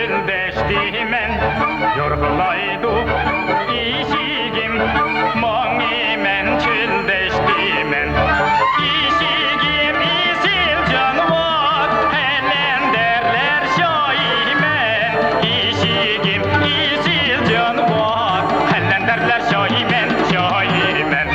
çöldeştimen yorgulaydı işigim Mağimen çöldeştimen İşigim isil canvar helen derler şahimen İşigim isil canvar helen derler şahimen şahimen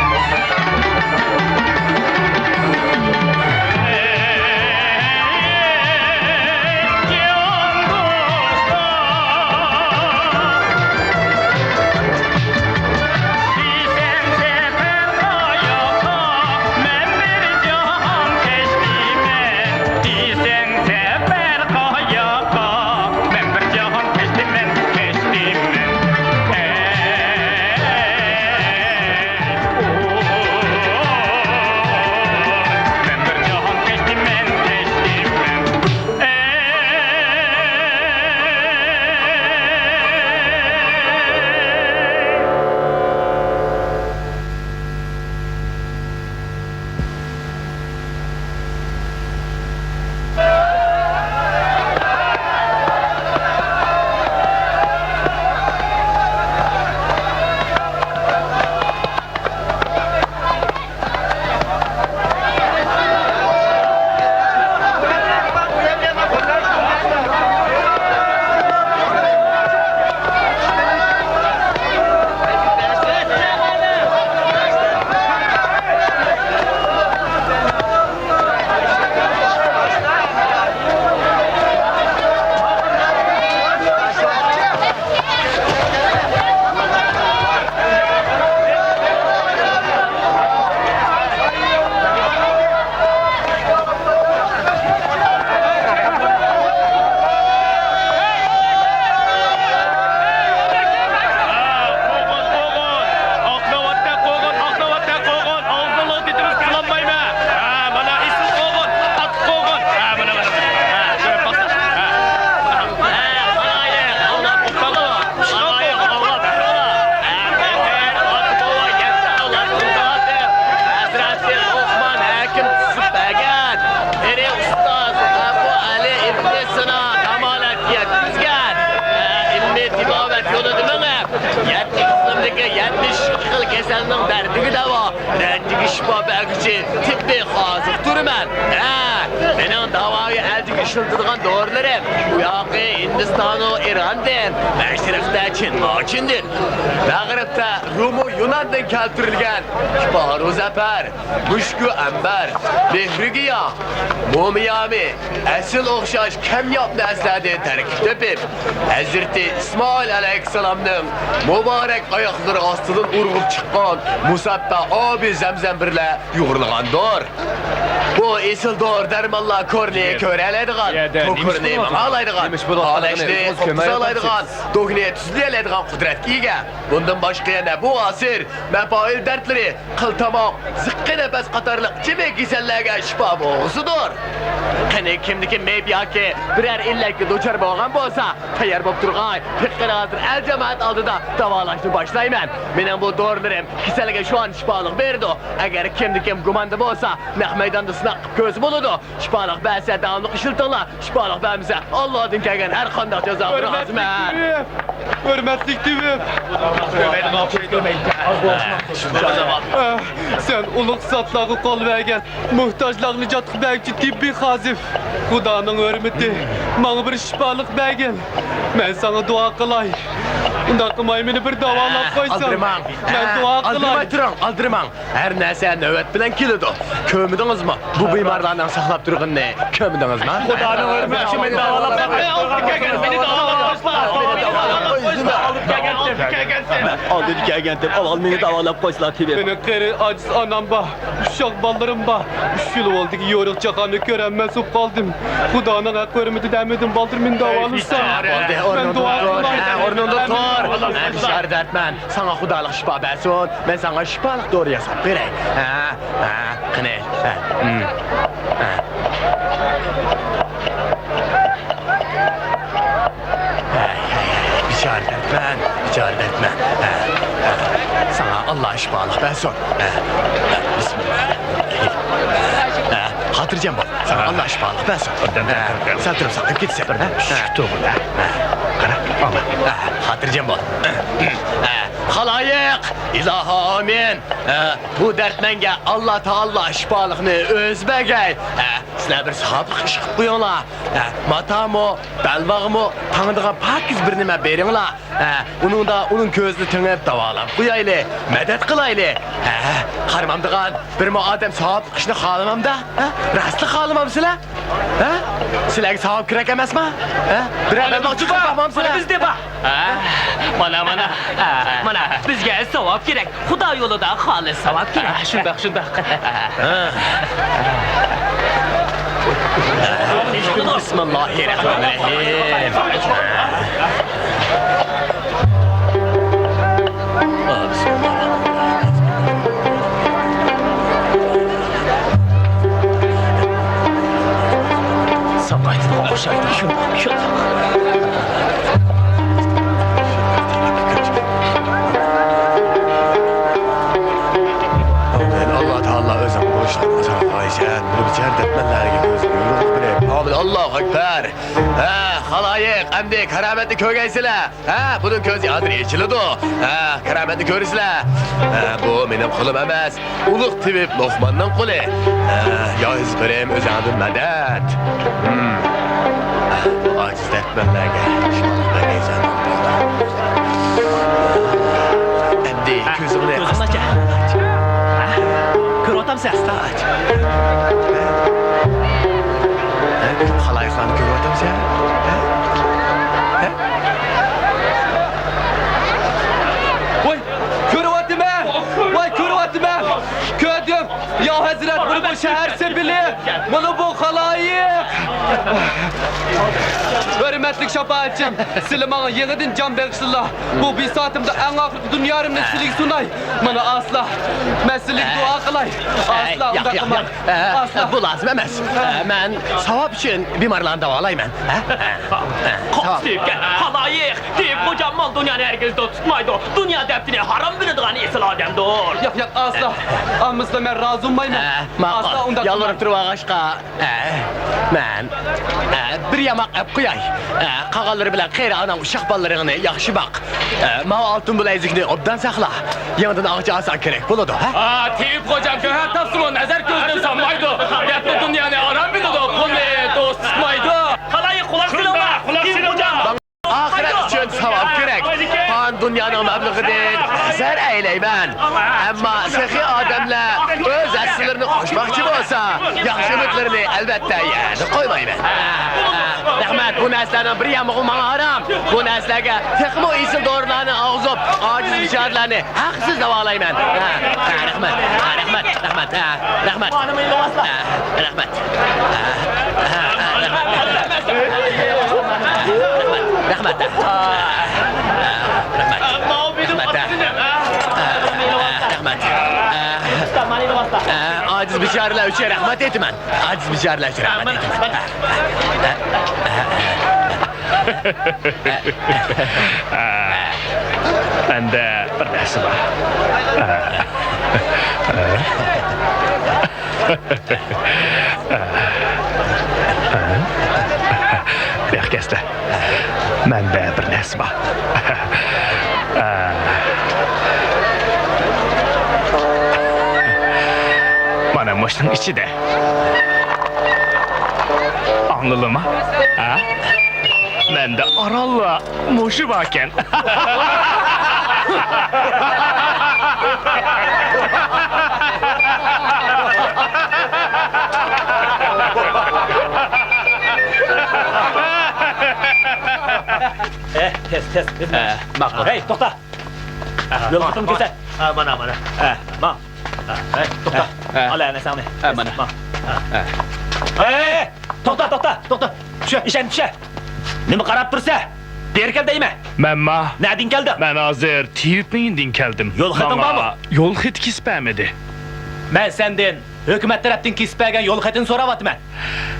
Keselning derdigi davo, rengi şifa belgici, tibbi hazır durman. Mening davoga eldik ishiltirgan dorilarim bu yoqi Hindiston va Irondan, Mashriqda Chin va Chindan, Mag'ribda Rum va Yunondan keltirilgan Shifo Zafar, Mushku ambar, Mehrigiya, Momiyami, asl o'xshash kamyob narslarni tarkib topib, Hazrati İsmoil alayhissalomning muborak oyoqlari ostidan urg'ib chiqqan musabba obi zamzam birla yo'g'rilgandir. Bu esil doğru dermanlar korneye köreledigan, tokurni mağalaydigan, ağlaşni oksalaydigan, doğniye tüzleyeledigan kudretki ega. Bundan başka yana bu asır, mefail dertleri, kıl tamak, zıkkı nefes katarlık cime kisellerge şifa boğusudur. Hani kimdiki meybiyaki birer illaki doçar boğan bolsa, tayar bop turgay, pikkini hazır el cemaat aldıda davalaştı başlayman. Benim bu doğrularım kiselge şu an şifalık verdi. Eğer kimdikim gumanda bolsa, nek meydanda sınak göz buludu. Şifalık belse devamlık işiltinla, şifalık bemize Allah'ın kelgen her kandak cezabını azmen. Hürmetlik tüvüm. Sen uluk satlağı kol vergen, muhtaçlığını catık belki tibbi hazif. Kudanın hürmeti, bana bir şifalık vergen. Ben sana dua kılay. Bunda kılmayı beni bir davalap koysan. Aldırman. Ben dua kılay. Aldırmay turun, aldırman. Her neyse nöbet bilen kilidi. Kömüdünüz mü? Bu bıymarlardan saklap durgun ne? Kömüdünüz mü? Kudanın hürmeti, beni davalap koysan. Beni davalap Aldı dikəgəndir, aval məni davalap qoysalar tibir. Benim kere aciz anam ba, uşak ballarım ba. 3 yıl oldu ki yoruk çakanı göremez olup kaldım. Kudanın hak hürmeti demedim baldır min davalırsa. Ben dua kılayım. Ornunda dur. Ben dışarı dertmen. Sana kudalık şifa versin. Ben sana şifalık doğru yasap vereyim. Kine. Biçare dertmen. Sana Allah şifalık versin. Bismillahirrahmanirrahim. Hatırlayacağım bak. Sana Allah şifalık versin. Sen durup sakın gitsin. Şükür. Hatırcam bol. Halayık, ilaha amin. Bu dertmenge Allah Teala şifalıkını özbegey. Sizler bir sabık iş kıyıyorlar. Matamı, belvağımı tanıdığın pakiz bir nime berinler. Onun gözünü tınıp davalap kıyaylı, medet kılaylı. Karmamdığın bir adem sabık işini halamam da. Rastlı halamam sizler. Sizler sabık kirek emez mi? Bir bakçı bakmam sizler. Bizde bak. Mana bizge savap gerek. Xudo yo'lida xolis savap gerek. Shundoq. Bismillahirrahmanirrahim. Sabahtan koşaydı şunu. Allah Teala özüm boşlamasa Ayşen bunu biçer detmenlerge gözüm yoruluk bile. Abi Allahu Ekber. Halayık emdi kerametli kögeysile. Bunun közü adır yeçilidu. Kerametli körüsile. Bu benim kulum emez. Uluk tibip Lokman'ın kulu. Ya hizbirim özandım medet. Aciz detmenlerge. Şundan geysen. Emdi közümle Gözüm aç. Kır otam sen. Aç. Halayıklarını görüyordum sen. Vay, körüvatım ben. Vay körüvatım ben. Kördüm. Ya Hazret bunu bu şehir sebili. Bunu bu halayık. Hürmetlik şafaatçim. Silmana yeniden can bağışlılar. Bu bir saatimde en ahir dünyarımda silik sunay. Bana asla. Ben silik dua kılay. Asla unda kılmam. Asla. Bu lazım emez. Ben savap için bir marlan davalayım ben. Koç deyip gel. Halayık deyip koca mal dünyanı herkes de tutmaydı. Dünya deptini haram bildiğin esel ademdir. Yok asla. Amızla ben razı olmayım. Asla unda Yalvarıp durma aşka. Ben bir yamak ep kıyay. Kağalları bilen kayra anam uşak ballarını yaxşı bak. Ma altın bu lezikini obdan sakla. Yanından ağacı alsan gerek buludu. Teyip hocam köhe tapsımı nazar gözden sanmaydı. Depte dünyanı aram bildi kule dost sıkmaydı. Halayık kulak silahına. Deyip hocam. Ahiret için savap gerek. Pan dünyanın məbləği değil, zər eyleymen. Ama sehi ademle öz əsrlərini koşmakçı olsa, yaxşı ümitlerini elbette yerine koymayın. Rəhmət, bu nəslərin bir yamığı bana haram. Bu nəsləge tekmo isil doğrularını ağzıp, aciz biçarlarını haksız davalayın. Rəhmət, aciz biçarlar üçün rəhmət etmən. Aciz biçarlar üçün rəhmət etmən. Bende bir nesi var. Berkesle. Bende bir nesi var. Bana mışın içi de. Anladın mı? Ha? Ben de aralla muşu varken. Tez. Makul. Hey, toxta. Yol tutun köse. Mana. Ma. Hey, toxta. Al ayağını sen onu. Mana. Hey, toxta. Düşe. Nima qarab tursa? Berkel deyme. Memma. Nereden geldin? Ben hazır tiyip miyinden geldim. Yol xətin Bana barmı? Yol xet kispämedi. Ben senden hükümet taraftan kispägen yol xətin soravatım ben.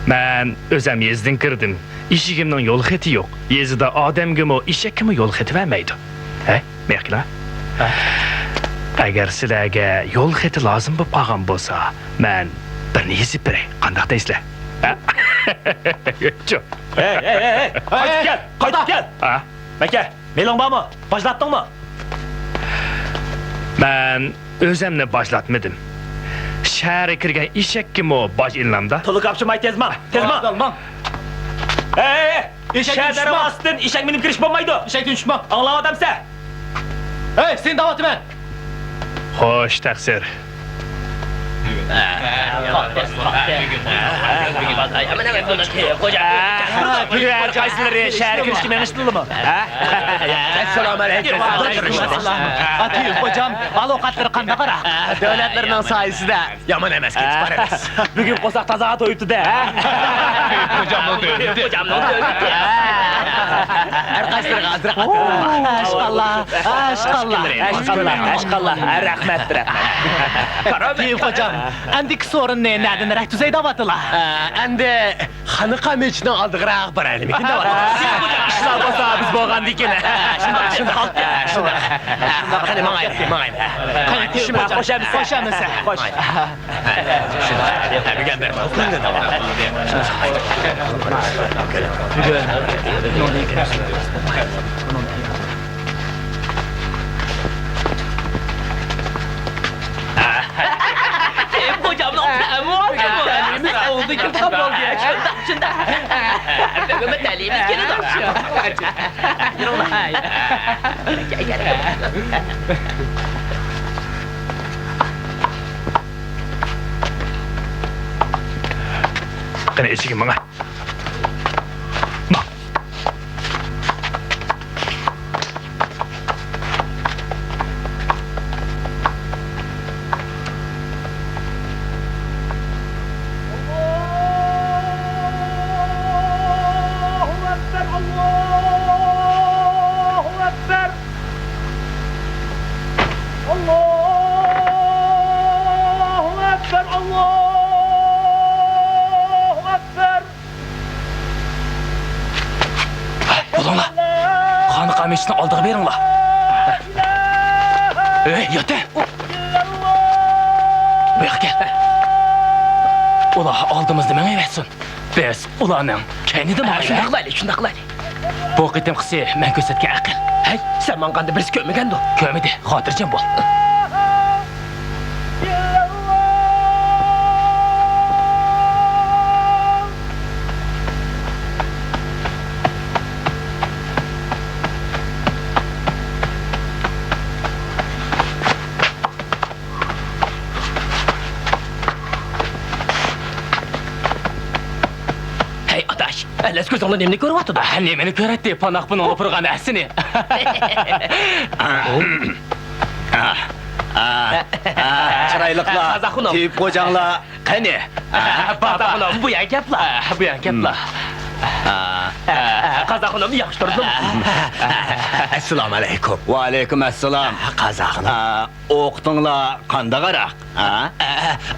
Ben özüm yezdin kırdım. İşigimden yol xeti yok. Yezide Adem gibi işe kimi yol xeti vermeydi. He? Merkler? Eğer sizlerge yol xeti lazım bu pağam bolsa, ben bir neyse bire, kandak deysle. Çok. Hey. Qaytib gel. Ha? Beke, melon var mı? Başlattın mı? Ben özemle başlatmadım. Şehre kirgen işek kim o baş illamda? Tolu kapçımay tezman. Tezman. İşek Şehirlere düşman. bastın, işek benim kiriş olmaydı. İşek düşman. Anlamadım sen. Hey, sen davatı ben. Hoş taksir. Güler kaysıları şehir kiriş kime mıştırlı mı? Esselamu aleyküm. Atıyor hocam, avukatları kanda kara. Devletlerinin sayesinde yaman emez ki var emez. Bugün kosak tazağa toyuttu de. Hocam o dövdü. Hocam ne oluyor? Erkaçları hazır. Aşkallah, aşkallah. Aşkallah. Rahmettir rahmet. Atıyor hocam, endik sorun ne, nereden rek düzey davatıla. Endi Hanıka meçhine aldıqraq bir elimikin de var. İşler olsa biz boğan dikine. Şimdi halk ya. Şimdi. Hadi mağayım. Şimdi koşamız. Koşamız. Koş. Bir gel benim. Hocam ne oluyor? Elimiz oldu ki tam oldu ya. Şunda. Mehmet Ali'miz geri dönüyor. Kena eşikim bana. Bak. Ulanla. Kanı kameşini aldığı verin la. Yeter. Bırak gel. Ula aldığımız demen evetsin. Biz ulanın kendi de maaşı. Şundaklaylı. Bu kıtım kısı men kösetken akıl. Hey, sen manganda birisi kömegen de. Kömedi, hatırcam bol. Hey adaş, elles gözünle nemni görüp atı da. Ne meni köretti panak bunu opurgan əsini. Çıraylıqla, Kazakınım. teyip kocanla, qani. Kazakınım bu yan kepla. Bu yan kepla. Kazakınım yakıştırdım. Esselamu aleyküm. Ve aleyküm esselam. Qazaqlı. Oqtunla qanda qaraq. Ha?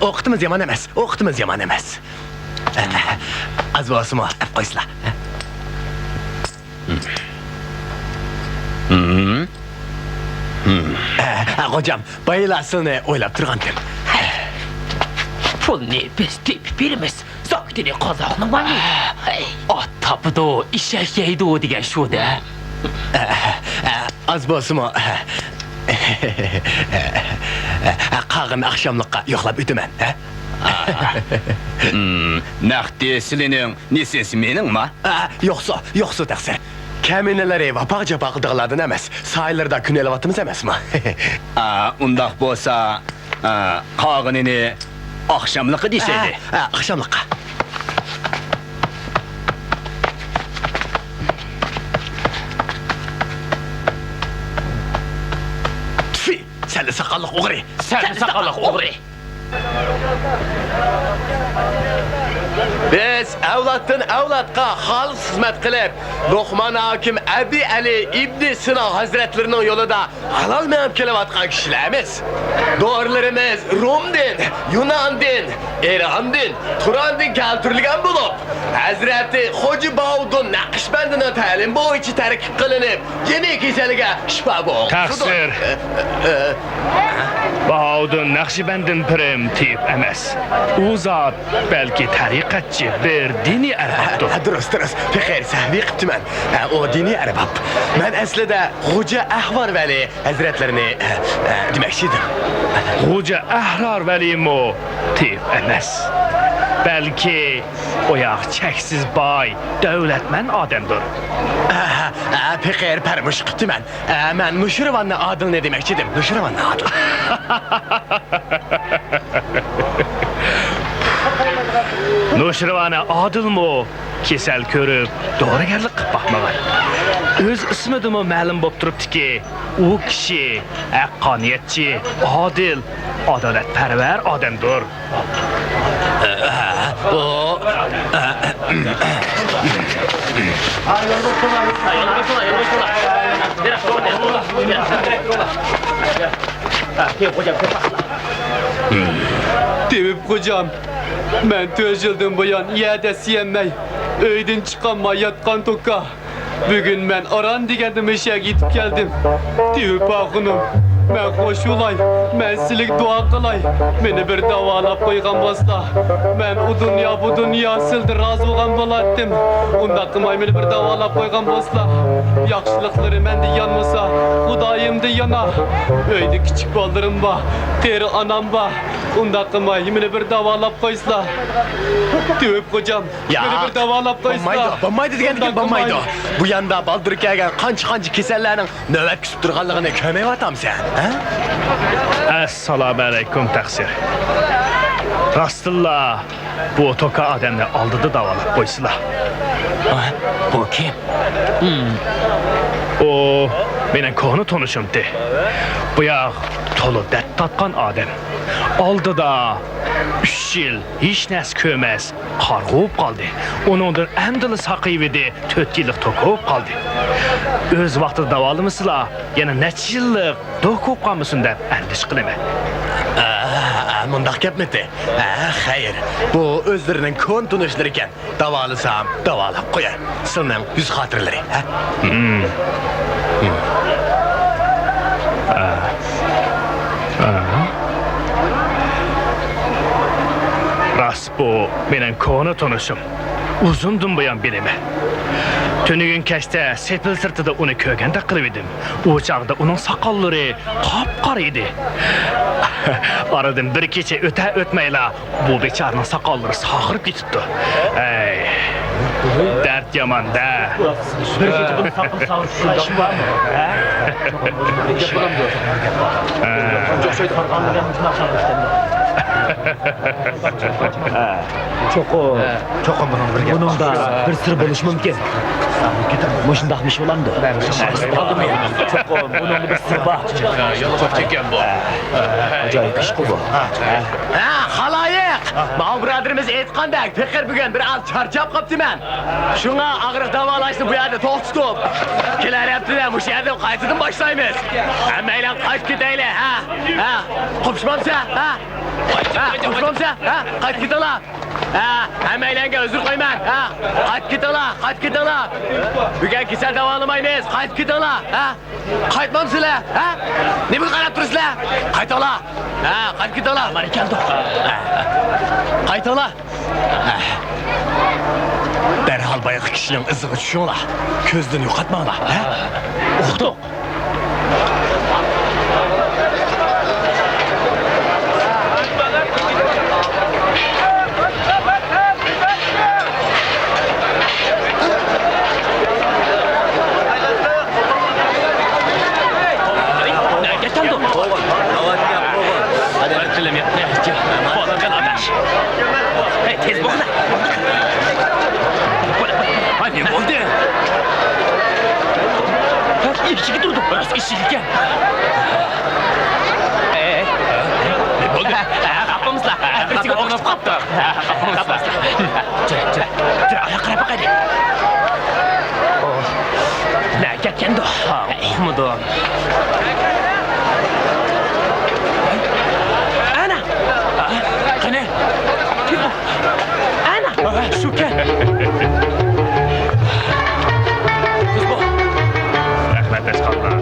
Oqtumuz yaman emas, oqtumuz yaman emas. Az bolsun ol, qo'ysla. Hocam, bayılasını o'ylab turgandim. Pul ne biz tip birimiz. Zakitini kazakını var mı? Hey. At tapıdı o, işek yeydi o diyen şu de. Az bolsun ol. Qağın akşamlıqqa yoxlab ötümen. Nəxti silinin nesesi menin ma? Yoxsa təqsir. Kəminələri vapaqca bağıdığlardan emas, sahillərdə gün elevatımız emas mı? Undaq bolsa qağınını axşamlıqı deseydi. Akşamlıqqa. Tüfi, sənli saqqallıq oğri. Sen sakallık oğri. Biz evlatdan evlatqa xalq xizmət qilib, Luqman Hakim Əbi Əli İbn Sina Hazretlerinin yolunda halal məyəm kelevatqan kişilərimiz. Doğrularımız Rum din, Yunan din, İran din, Turan din keltirilgan bulup, Hazreti Hoca Bağudun Naqşbandına təlim boyunca tərkib qilinib, yeni keselige şifa bu. Taksir. Baudun Nakşibendin pirim tip emes. O zat belki tarikatçı bir dini erbaptır. Durust. Pekar sahvi qıptıman. O dini erbab. Ben aslida Hoca Ahvar Veli Hazretlerini demekçidim. Hoca Ahrar Velim o tip emes. Belki o yak çeksiz bay, devletmen ademdir. Pekar permuş qıptıman. Ben Nuşirvan'la adıl ne demekçidim? Nuşirvan'la adıl. Nuşirvana adıl mı? Kesel körüp, doğrugarlık qıp bakmagan. Öz ismidimi ma'lum bo'p turibdi ki, u kishi haqqoniyatchi, adil, adolatparvar odamdir. O Tevip kocam, ben 4 yıldan buyan yerde siyenmey, öyden çıkanma yatkan toka. Bugün ben Aran degendim işe gidip geldim. Tevip ağınım, ben hoş olay, ben silik dua kılay. Beni bir davalap koygan basla. Ben o dünya bu dünya sildi razı olgan bolattım. Onda kımay beni bir davalap koygan basla. Yakşılıkları bende yanmasa, Hudayım da yana. Öyde küçük baldırım ba, teri anam ba. Onda kımay beni bir davalap koysla. Tevip kocam, beni bir davalap koysla. Bombaydı degendik bombaydı. Bu yanda baldırık gelgen kançı kesellerinin nöbet küsüp durganlığını kömey atam sen. Assalamu alaikum taksir. Rastıllah, bu toka adamni aldıdı davalap qo'ysizlar. Bu kim? O menen konu tanışımdı. Bu yaq tolu dert tatqan adam. Aldıda 3 yıl hiç nas kömez, qarg'ub qaldı. Onundan amdili saqividi 4 yıllık tokup qaldı. Öz vaqtida davolamisizlar, yana necha yillik tokup qalmasin deb andish qilaman. Mundaq gapmidi? Hayır. Bu özlerinin kon tunuşlarıken davalısam davalap koyar. Sılmam yüz hatırları. Rast bu menen konu tanışım. Uzundum buyan bilime. Tünügün keşte sepil sırtıda onu kögende qilib edim. O çağda onun sakalları qapqara idi. Aradan bir kecha ötmeyla bu beçarının sakalları sağırıp gitipti. Ey, dert yaman da. Bir gece bunu sakın sağırışında işin var mı? Çok şey farklı yapmışsın akşam işte. Çoğun bunun da bir sır buluş mümkün. Muşundaq bir şey olamdı. Aldım ya. Çoğun bunun bir sır var. Çok çeken bu. Acayip iş bu. Halayık! Mağ biradırımız etqandak, pekir bugün bir az çarçap qaptı ben. Şuna ağrı davalaştı bu yerde tok tutup. Kiler yaptı da bu yerde qaytıdan başlayımız. Hemmeyle kaç gideyle, ha? Kopuşmamsa, ha? Kopuşmamsa, ha? Kaç gideyle. Hemmeyle özür koyman, ha? Kaç gideyle. Bugün kisel davalamayımız, kaç gideyle, ha? Qaytmamsılar, ha? Ne bu qarab turuslar? Qaytola. Kaç gideyle. Mani geldi. Qaytola. Derhal bayaqı kişinin ızığı düşüyorlar. Közden yo'qotmanglar, ha? Uqduq. Tez bakın. Ne oldu? İşçi durdu. Biraz işçilik. Ne oldu? Kapımızla. Birisi okşup kaptı. Kapımızla. Dur, ayağa bak hadi. Ne getken de? Mudu. Ana! Kane! Ana! Şuken! Kız bu! Rahmet eskallah.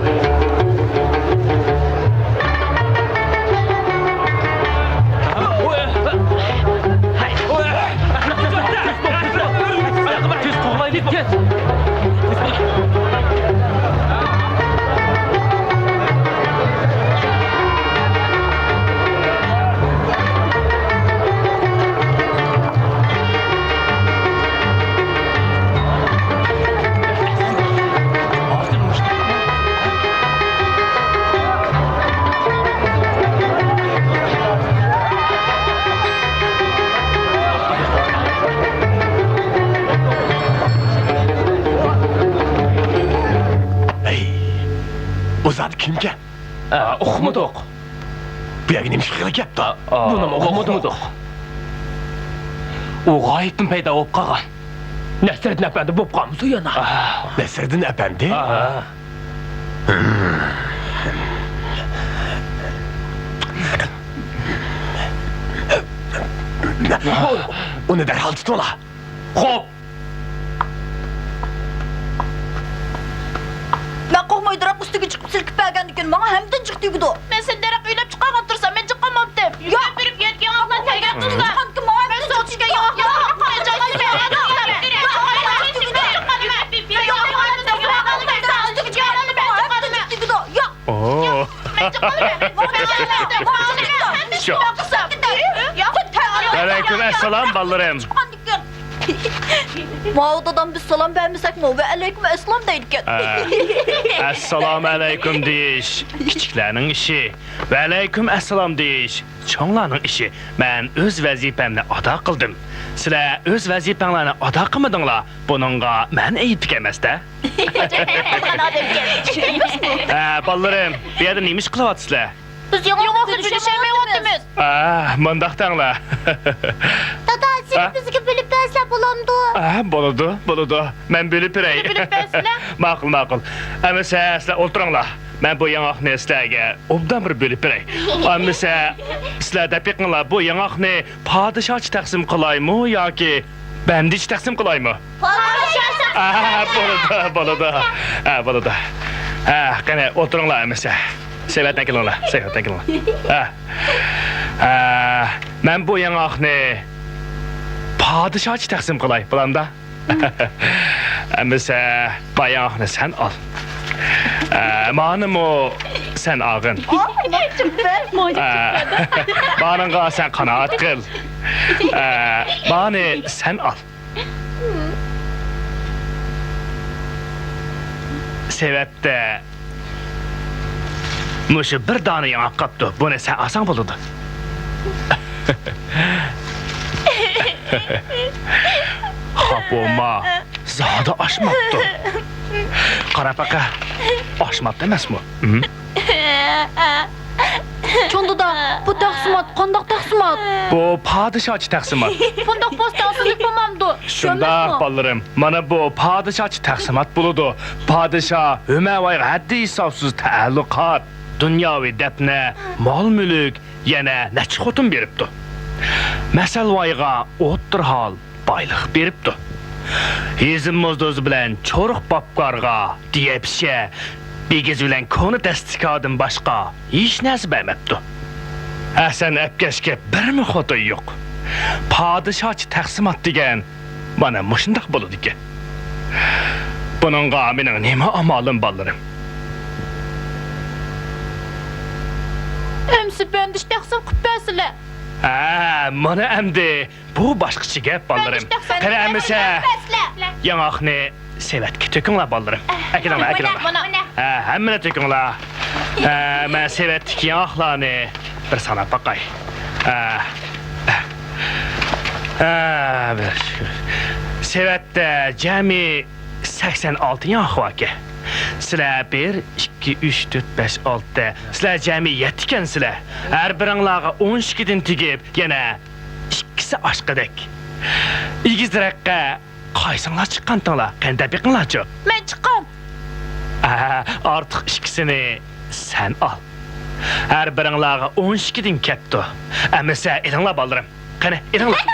O zat kimken? Uqmadık. Bu yerine neymiş xıyla kepti? Bunu uqmadık. O gayiptin payda olup qalğan. Nəsrəddin əpəndi bop qalmız o yana. Nesreddin Efendi? Onu derhal tutun ola. Xo'p. Ben qo'ymaydiroq ustiga chiqib silkib bergandikan menga hamdan chiq tegdi. Men sendaroq uylab chiqqan tursam men chiqamabdim. Yo'q, berib yetgan vaqtdan tayyor tursa. Men so'tishga yo'q. Oo. Aleyküm esselam ballarım. Mağdadan biz salam vermesek mi? Ve aleyküm esselam deydikken. Assalamu aleyküm deyiş kichiklarning ishi va alaykum assalom deyish cho'nglarning ishi. Men o'z vazifamni ado qildim. Sizlar o'z vazifanglarni ado qilmadinglar. Buningga men aytib emasda. Ballarim, bu yerda nima ish qilyapsizlar? Biz yo'q bilishmayapmiz. Mundaqdanglar. Dada, siz bizga bilib bersa bo'lamdi. Bo'ladi. Men bilib beray. Ma'qul. Ama sizlar o'tiringlar. Men bu yangoqni sizlarga obdan bir bilib beray. Ama sizlar daqiqinglar bu yangoqni podshoh taqsim qilaymi yoki bandich taqsim qilaymi? Bo'ladi. Qani o'tiringlar amisa. Sevatdan kelinglar. Men bu yangoqni podshoh taqsim qilay, bilamda. Amisa bayaqni sen al. Manımı sen ağın. Manınğa sen qanaat qıl. Mani sen al. Sebepte Muşu bir dana yanaq qapdı. Bunu sen asan buludu. Hapoma zada aşmaptı. Qarapaka aşmaptı emasmi? Çoğunda da bu taqsimot, qandaq taqsimot? Bu podshoh taqsimot. Bundaq postaqsizlik bo'lmamdi. Shunda ballarim, mana bu podshoh taqsimot bo'ladi. Podshoh Hümayvaga haddi hisobsiz ta'alluqot, dunyoviy dafna, mol-mulk, yana necha xotin beribdi. Masalvoyga o'ttir hol boylik beribdi. Yezimizda o'zi bilan cho'riq bobqorga deyapsha bigiz bilan koni tasdiqodan boshqa hech narsa bermabdi. Hasan apkashga birmi xotin yo'q. Podshoh taqsimot degan mana mushundaq bo'ladi ekan. Buningga mening nima amalim ballarim? Emsi bendish taqsim qilib bersizlar. Mana endi bu boshqacha gap ballarim. Qaramasa yangoqni sevatga to'kinglar ballarim. Akilinglar. Hammani to'kinglar. Men sevatdagi yangoqlarni bir sanab baqay. Sevatda jami 86 yangoq bor ekan. Sizlar 1, 2, 3, 4, 5, 6. Sizlar jami 7 ekansizlar. Har biringlarga 12 dan tegib, yana ikkisi oshqadek. Igizraqqa qaysinglar chiqqandinglar? Qanday biqinglarchi? Men chiqqan. Artıq ikkisini sen al. Har biringlarga 12 dan ketdi. Amasa edinglar ballarim. Qani, edinglar.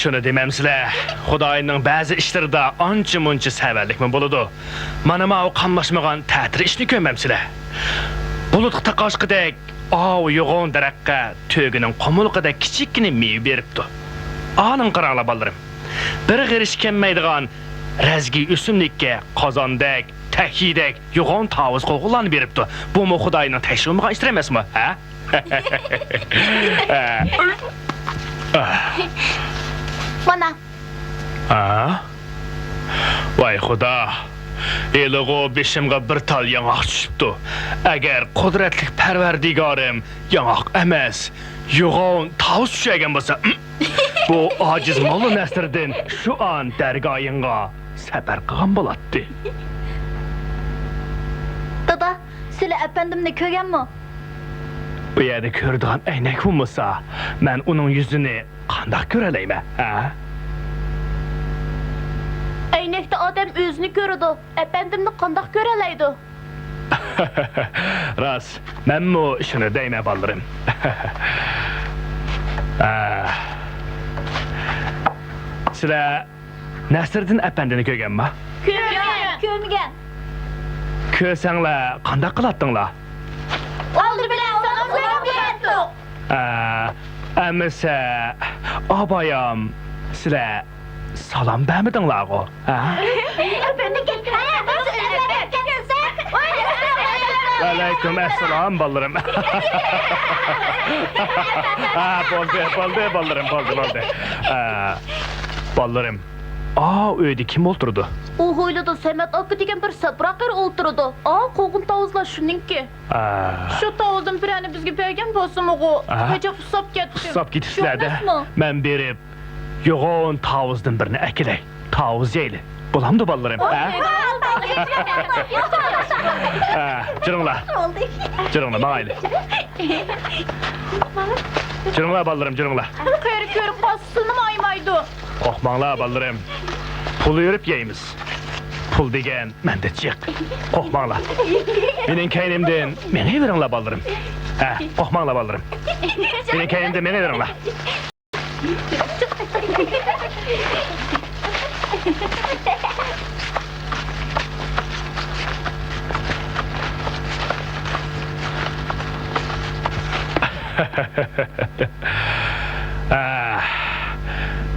Şunu dememsizlar, Xudoyning ba'zi ishlarida ancha-muncha savallikmi bo'ladi. Mana bu qamlashmagan ta'tir ishni ko'rmamsizlar. Bulut taqoshqidek ov yo'g'on daraxtga to'gining qumulqida kichikkina meva beribdi. Aning qaranglar ballarim. Bir g'irish kelmaydigan razgi o'simlikka qozondek, tahidek yo'g'on tavuz qo'g'ularni beribdi. Bu mu Xudoyning tashrifiga ishtir emasmi, ha? Bana. Vay Xudo. Elig'o beshimga bir tal yangoq tushibdi. Agar qudratli Parvardigorim yangoq emas, Yo'g'on tavus tushagan bo'lsa, bu ojiz Molla Nasriddin shu an dargoyingga safar qilgan bo'ladi. Dada, sizlar efendimni ko'rganmi? Bu yerda ko'radigan aynak bo'lmasa, men uning yuzini qanday ko'ralayman, ha? Aynakda odam o'zini ko'radi, efendimni qanday ko'ralaydi? Ras, menmi shuni deyman bolarim. Sizlar Nasriddin apandini ko'rganmi? Ko'rmagan. Ko'rsanglar, qanday qilardinglar? Oldi bilan salom berdik. Amisa, obayam, sizlar salom bermedinglar-ku, ha? Efendim Alaykum assalom bolarim. Bo'ldi bolarim, bo'ldi. Bolarim. Uyda kim o'tirdi? U hoylada Samat aka degan bir sapraqir o'tirdi. Qo'g'in tavuzlar shuningki. Shu tavuzdan birani bizga bergan bo'lsa-mu, kecha hisob ketdi. Hisob ketishlarda men berib, yo'g'on tavuzdan birini akilay. Tavuz yeyli. Bo'lamdi bolarim, ha? Jiringlar. Jiringlar, mayli. Jiringlar bolarim, jiringlar. Qayerga ko'rib qolsin aymaydi. Qo'rqmanglar bolarim. Pul yurib yeymiz. Pul degan menda chiq. Qo'rqmanglar. Mening kaynimdan menga beringlar bolarim. Qo'rqmanglar bolarim. Mening kaynimdan menga beringlar.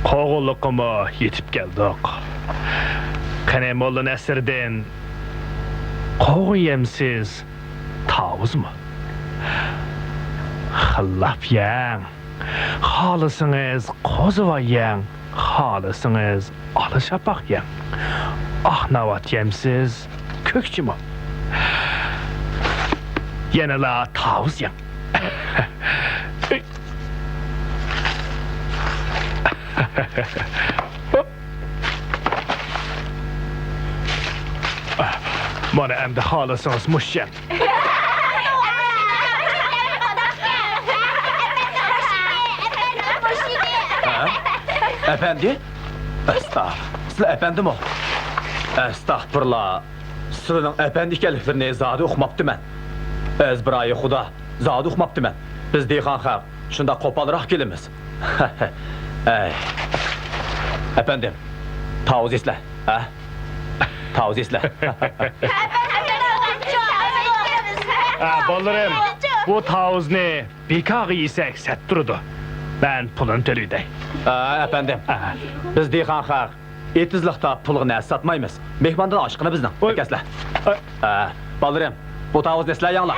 Qo'g'illiqqa yetib keldik. Qani Molla Nasriddin qo'g'in yemsiz tavuzmi? Xillab yang. Xohlasangiz qo'zivoy yang, xohlasangiz olishapaq yang. Ahnavat yemsiz ko'kchimi? Yanala tavuz yang. Mana endi xohlasangiz mushyan. Efendi? Sizlar efendim ol. Estağfurullah. Sizlarning efendi ekanliklarini zodi o'qimabdiman. Ezbiroyi Xudo, zodi o'qimabdiman. Biz dehqon xalq shunda qo'polroq kelamiz. Efendim, tavuz esla, ha? Tavuz esla. Bolarim, bu tavuzni bekor yesak sat turdi. Ben pulun to'layday. Efendim, biz dehqon xalq etizliqda pulni satmaymiz. Mehmondan oshqini bizning. Akaslar. Bolarim, bu tavuz esla yanglar.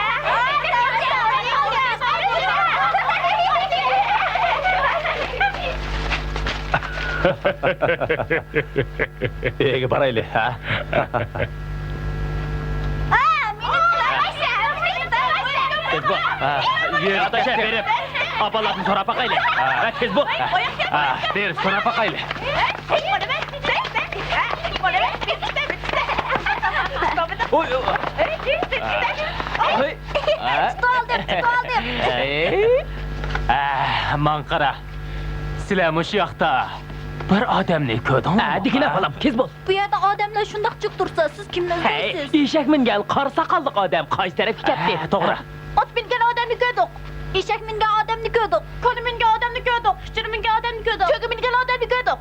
Ege barayli, ha? Yerda şey verip, abalarını sonra bakayla. Tez bu. Ver, sonra bakayla. Oy. Mankara. Sizlar shu yoqda bir odamni ko'rdingmi? Dikina bolam, tez bo'l. Bu yerda odamlar shundoq chiq tursa, siz kimni izlaysiz? Eshak mingan qora soqolli odam qaysi tarafga ketdi? To'g'ri. Ot mingan odamni ko'rdik. Eshak mingan odamni ko'rdik. Qo'li mingan odamni ko'rdik. Shichir mingan odamni ko'rdik. Cho'gi mingan odamni ko'rdik.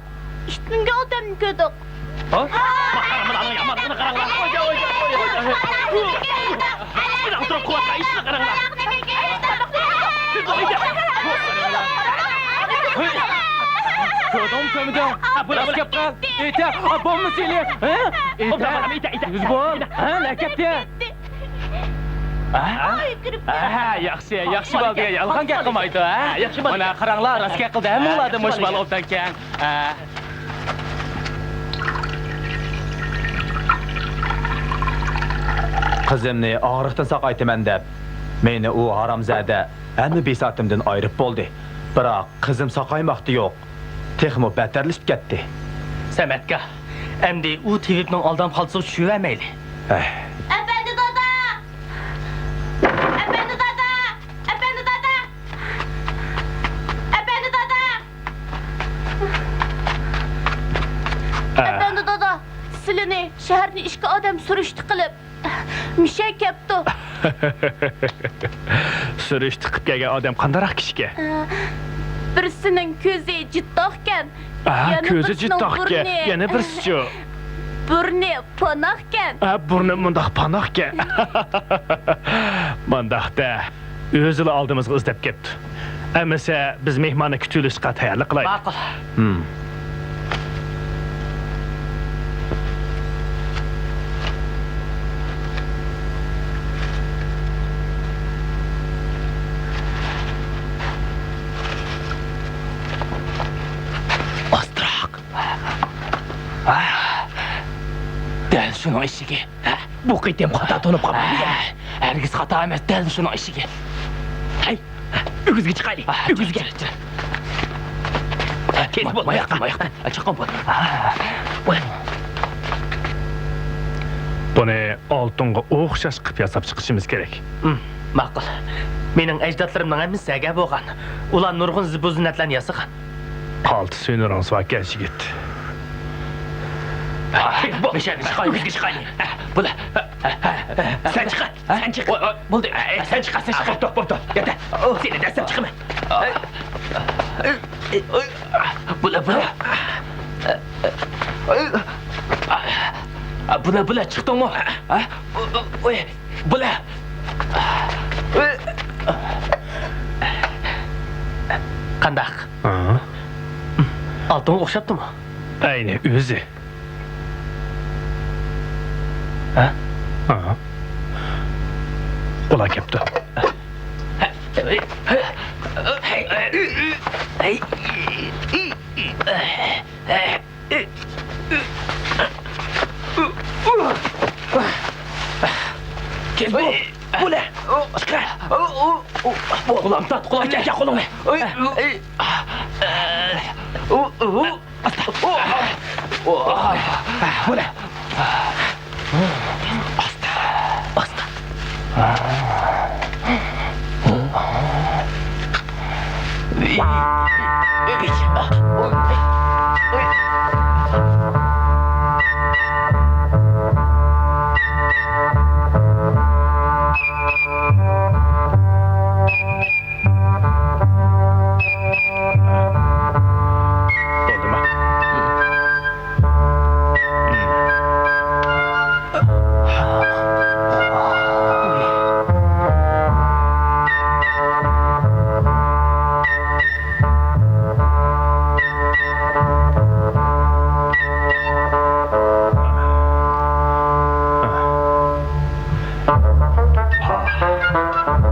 Ishit mingan odamni ko'rdik. Ko'rdingmi, ko'miding? Bular gap qil. Ita, bo'lmi seni? Ita. Yuz bo'l. Nakatda. Yaxshi bo'ldi. Yolg'on gap qilmaydi, ha? Yaxshi bo'ldi. Mana qaranglar, rostga qildi. Hamma bo'ladi mush balobdan keyin. Qizimni og'riqdan saqaytaman deb meni u haromzada Әмі бесатымдың айрып болды. Бірақ қызым сақаймақты yok. Texmo bətərləşib getdi. Səmətkə, əmdi o TV'nin aldam qalsa düşüvəməyli. Efendi dada! Efendi dada! Efendi dada! Efendi dada! Efendi dada, silini şəhərni işki adam sürüştü qılıb. Mişək yaptı. Sürüş tıkıp gelgen adam kandarak kişike. Birisinin közü ciddiqken, Közü ciddiqke, yana birisi. Burni panaqken. Burnu mundaq panaqke. Mundaqda özülə aldığımız qız dep kepti. Əməsə biz mehmanı kütülüşqa tayarlıq qılayıq. Maqul. Dəl şunun işigi. Bu qitim xata tonub qalmalı. Hergiz xata emas, dəl şunun işigi. Hay, ügüzgə çıxaylı. Ügüzgə. Kes bol, mayaqdan. Çıxın bol. Bunu altınğa oxşaş qıp yasab çıxışımız gerek. Maqul. Mening əcdadlarımdan əmin səgə bolğan. Ulan nurgun zibuzinatlan yasıqan. Qaltı sönürans var gəlşi getdi. Meşəni çıxay, ügüzgə çıxaylı. Bula. Sen çık. Sen çık. Buldu. Sen çık. Sen çık. Buldu. Yeter. Seni de sen çıkma. Bula. Bula çıktın mı? Bula. Kandak. Altın okşaptı mı? Aynı özü. Ha? Ola kepti. Kes bu. Bu ne? Çıkar. Kulağım tat. Kulağım gel kulağım. Bu ne? Oldu mu?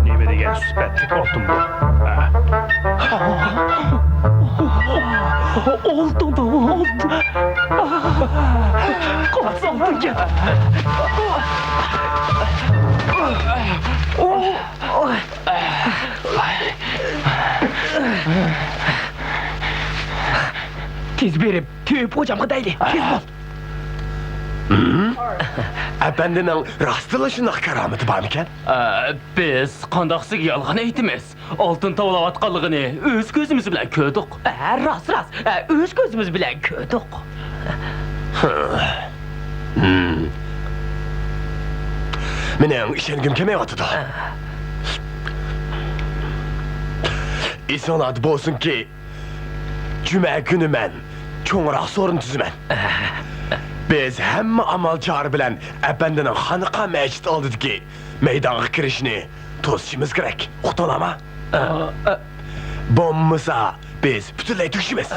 Nime degan süpetlik oltum bu. Oldu mu? Oldu. Kalsam gel. Tez berip tüyüp hocamı dayli. Tez bol. Efendinin rastlaşına kerametı var mıken? Biz qandaqsız yalğan eytimiz. Altın tavlavatqanlığını öz gözümüz bilen kördük. Rast. Öz gözümüz bilen kördük. Menin işengim keme atıdı. İson adı bolsun ki Cuma günü men çoğurak sorun tüzümen. Biz hemme amalçar bilen efendinin hanıqa mecid aldık ki meydana kirişini tozuşumuz gerek. Uqtalama. Bommasa biz bütünley tüküşümüz.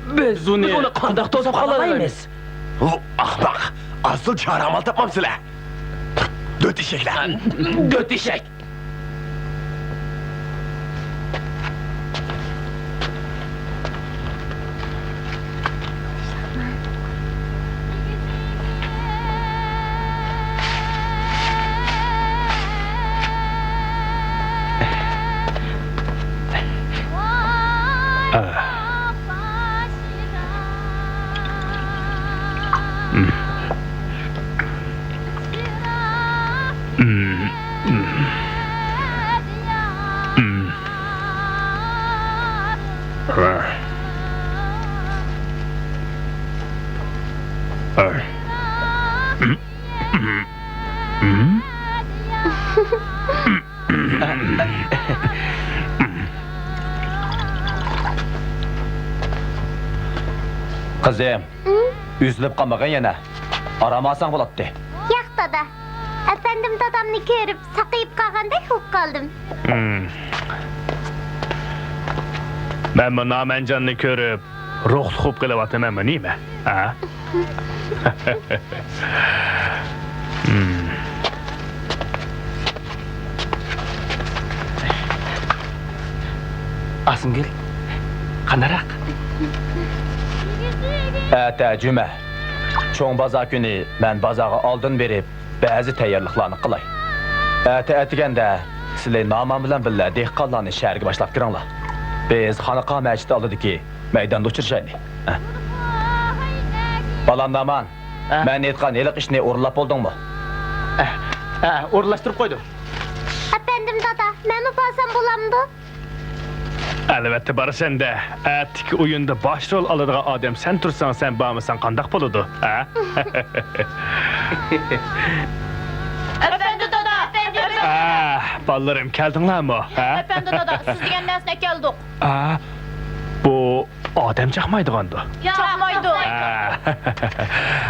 Biz onu qandaq tozab qalamayız. Ahmak, asıl çare amal tapmam size. Döt işekler. Döt işek. Kızım, üzülüp kalmagan yana. Aramasan bulattı. Yo'q dada. Efendim dadamni ko'rib saqayib qolgandek bo'lib qoldim. Ben bu namencanını görüp ruhluq kılıvatıma değil mi? Ha? Asımgül, qanarak? Ata cüme. Çoğun baza günü ben bazaga aldın berip bazı tayyorliqlarni qilay. Ata atiganda sizlar namam bilan billa dehqonlarni shaharga boshlab kiringlar. Biz xanaqa masjid oldidagi maydonda uchrashaylik. Balam Naman, men aytgan eliq ishni o'rlab bo'ldingmi? O'rlashtirib qo'ydim. Efendim dada, men uparsam bo'lamdi? Elbette barı sende. Etik oyunda başrol alırga adam sen tursan sen bağımısan kandak buludu. Ha? Efendi dada, efendi dada. Ballarım geldinler mi? Ha? Efendi dada, siz degan narsani keldik. Bu adam çakmaydı kandı. Çakmaydı.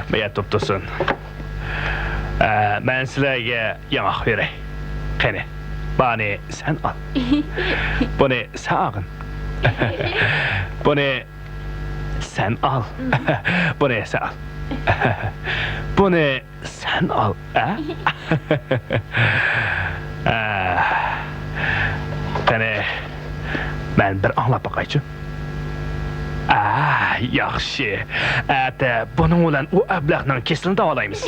Meğer tuttusun. Ben sizlerge yamak verey. Kene. Bani sen al. Bunu sen alın. Bunu sen al. Bunu sen al. Bunu sen al. Kene. Ben bir anlap bakayım. Yaxşı. Ata bunun olan o ablaqdan kesilini de alayımız.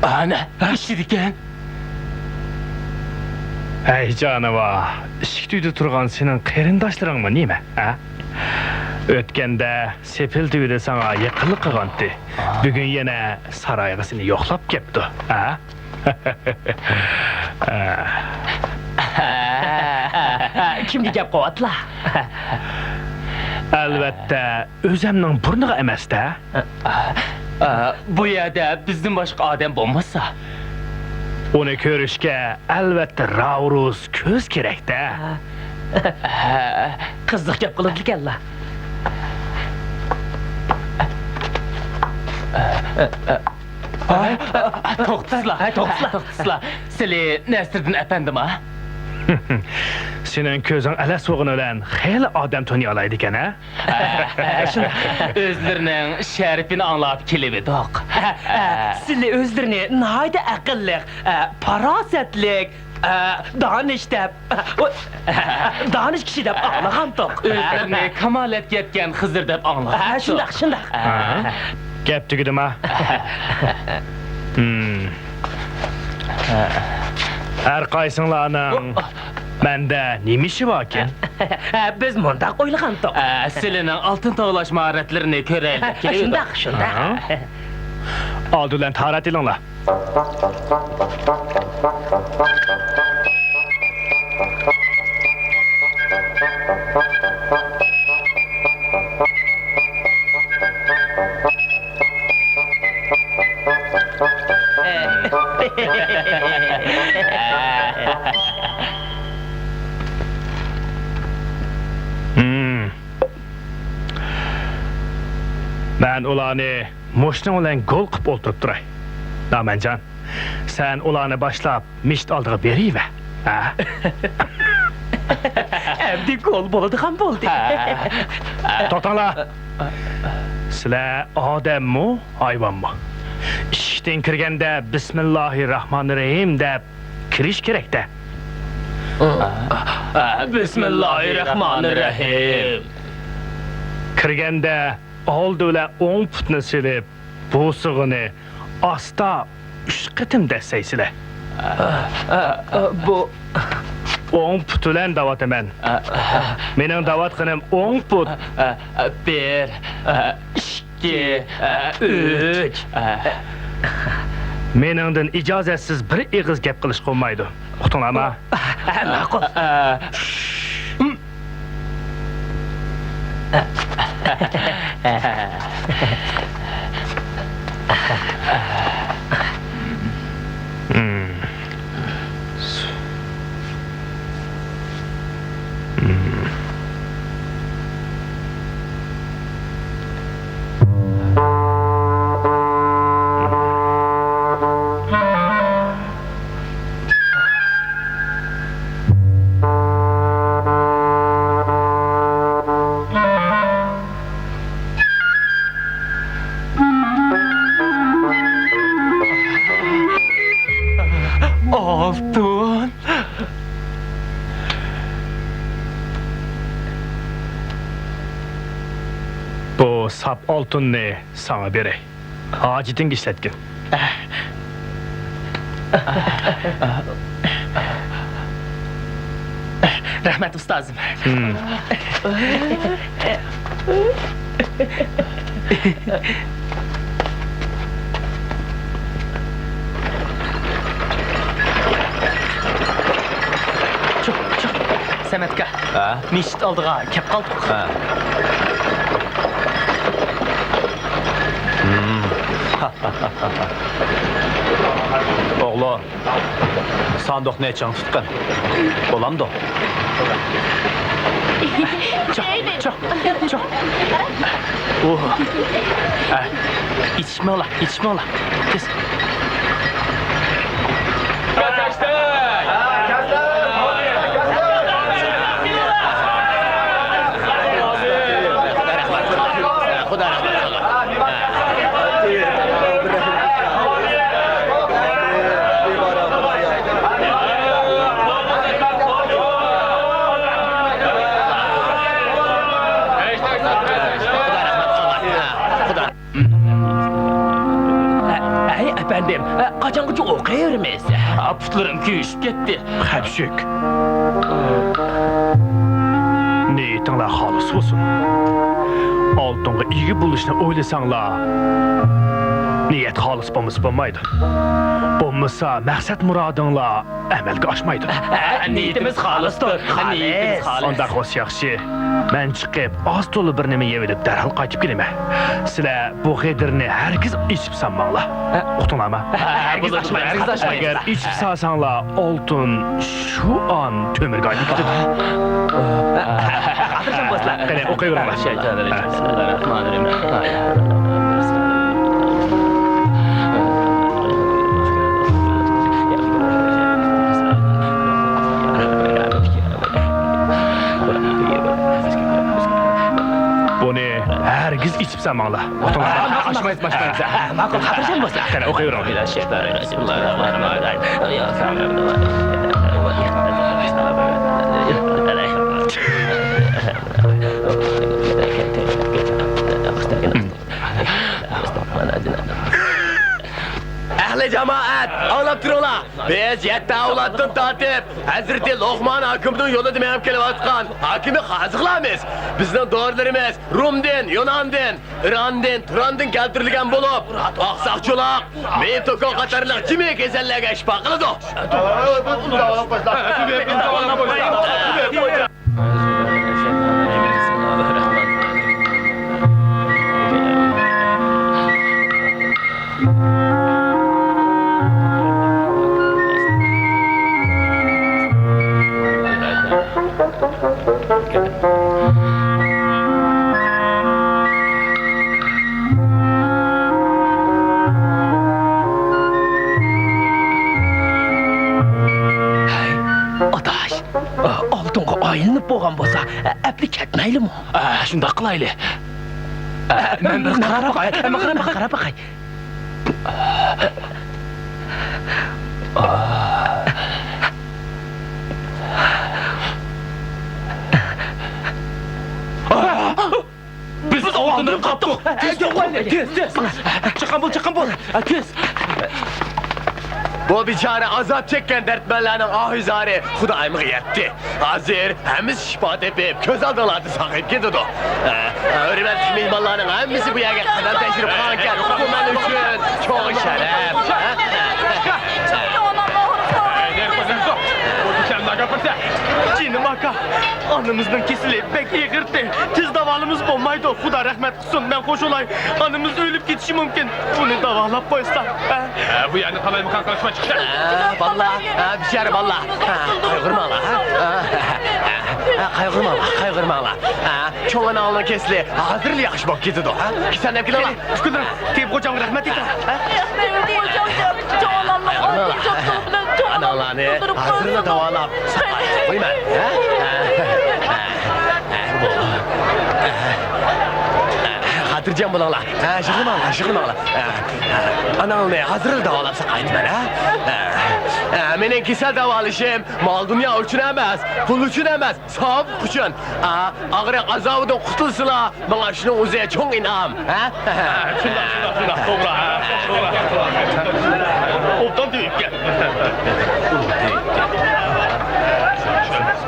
Ana, işidiken. Hey canıva, işik tüydü turgan senin qerindaşların mı, değil mi? Ha? Ötkende sepil tüydü sana yakınlık qıqandı. Bugün yine sarayğısını yoxlap kepti. Ha? Kimga gap qo'yatla? Albatta, o'zimning burniga emas-da. Bu yerda bizdan boshqa odam bo'lmasa, Uni ko'rishga albatta Ravruz ko'z kerak-da. qiziq gap qilib ekanlar. To'xtasizlar. Sizlar Nasriddin efendim ha? Senin ko'zing ala so'g'ini bilan xeyli odam toniy olaydi ekan, ha? Shuna o'zlarining sharifini anglab kelib edik. Sizlar o'zlarini nihoyat aqlli, farosatli, donish kishi deb anglagandik. O'zlarini kamolatga yetgan Xizr deb anglagandik. Shundaq. Gap tugudimi? Her qaysinglarning menda nima ishi bor ekan? Biz mundaq o'ylagandik. Sizlarning oltin tovlash mahoratlarini ko'raylik. Shundaq. Oldi bilan tahorat elinglar. Ben ulanı moşna olan gol qıp olturup duray. Namancan, sen ulanı başlap mişt aldığı berive. Ha? Endi gol bo'ladi ham bo'ldi. To'xtanglar. Sizlar odammi, hayvonmi? Ishdan kirganda Bismillahirrahmanirrahim deb kirish kerak-da. Bismillahirrahmanirrahim. Kirganda oldi bilan 10 putni silib, bo'sig'ini asta 3 qitim dassaysizlar. Bu 10 put bilan da'vataman. Mening da'vatqinim 10 put. 1, 2, 3. Meningdan ijozatsiz bir ig'iz gap qilish qo'ymaydi. Uqtinglarmi? Ma'qul. Oltun. Bu sap oltunni sana beray. Hojiting ishlatgin. Rahmat ustozim. Çok. Sametga. Meshit oldiga kelib qoldik. Oğlu, sandık ne çan tutkan? Olan da. Çok. İçme ola. Kes. Xudo rahmat. Efendim, kaçangıcı okuyurmez. Putlarım kuyuşup gitti. Hapşuk. Niyetinglar xolis bo'lsin. Oltinga ega bo'lishni o'ylasanglar, niyat xolis bo'lmaydi. Bo'lmasa maqsad murodinglar amalga oshmaydi. Niyetimiz xolisdir. Unda xo'sh yaxshi. Men chiqib, oz to'la bir nima yeb olib darhol qaytib kelaman. Sizlar bu xedirni hargiz ichib sanmanglar. Uqtinglarmi? Hargiz ochmaydi. Agar ichib salsanglar, oltin shu on to'mirga aylanib ketadi. Xotirjam bo'lsizlar. Qani o'qiyveringlar. Buni hargiz ichib sanmanglar. Uqtinglarmi? Ochmaysiz. Ma'qul, xotirjam bo'lsizlar. Qani o'qiyveringlar. Ahli jamoat, anglab turinglar. Biz 7 avloddan tortib, Hazrati Luqmon hokimning yo'lida menib kelayotgan hokimni qaziqlamiz. Bizning dorilarimiz Rumdan, Yunondan, Irondan, Turondan keltirilgan bo'lib, oqsoqchilar, metoko qatorliq jimi kasallarga shifo qiladi. Oltinga aylanib bo'lgan bo'lsa, apli ketmaylimi? Shunda qilayli. Men bir qarab boqay. Biz oltinni qapdik. Tez. Chiqqan bo'l. Tez. Bu biçare azap çekken dertmenlerinin ahizarı Xudayımı yetti. Hazır hemiz şifa tepip köz aldılardı sakıp gidiyordu. Hürmetli mihmanların hemisi bu yerge kadar teşrif kanken bu men üçün çok şeref. Cinim aka, anımızın kesili pek iyi kırttı. Tiz davalımız olmaydı. Xuda rahmet kılsın. Ben koş olay. Anımız ölüp gitişi mümkün. Bunu davalap koysan. Bu yani kalayım karşıma çıkacak. Vallahi biçare vallahi. Kaygırma ala. Kaygırma ala. Çoğun alnı kesili. Hazırlı yakış bak gidiyordu. Ki sen ne bilin ala. Şükürler. Teyip kocam rahmet eyle. Analarını hazırla davalap. Koyma. Hatırlayacağım bunu ala. Şıkırma ala. Analarını hazırla davalap sakaydı ben ha. Benim kişisel davalışım mal dünya üçün emez, pul üçün emez, sahip üçün. Ağrı azabından kurtulsula, bana şunu uzaya çok inam. Şunda. Doğru. Obdan deyip gel.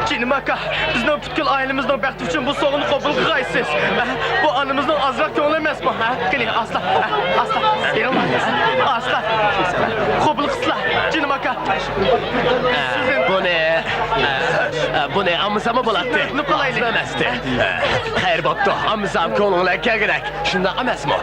Cinim aka, bizden bütkül ailemizden bəxti üçün bu soğunu qobul qıqaysız. Bu anımızdan azraq köngül emas mı? Gelin asla. Ayrılma. Asla. Qobul qısla. Cinim aka. Bu ne amısama bulattı. Ne kolaylık. Demezdi. Hayır boptu, amısam konunla gerek. Şunda ames mi?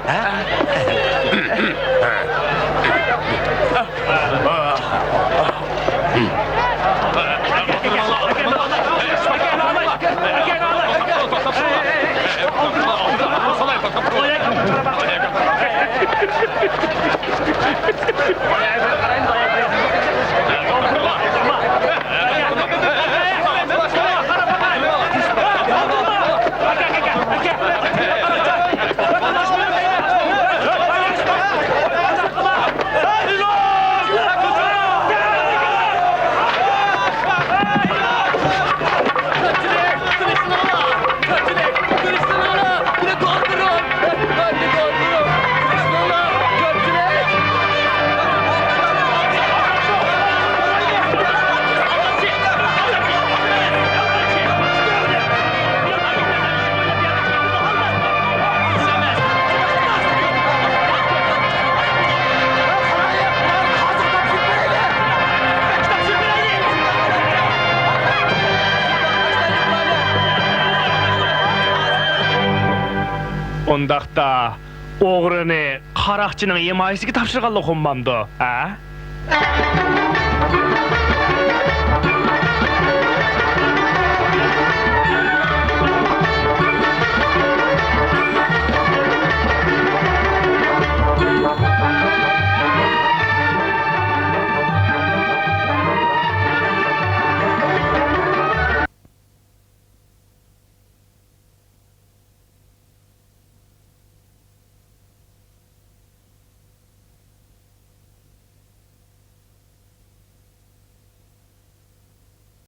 Ondaqda oğrunu qaraqçının yemayisiga topshirganlik olmamdı, ha?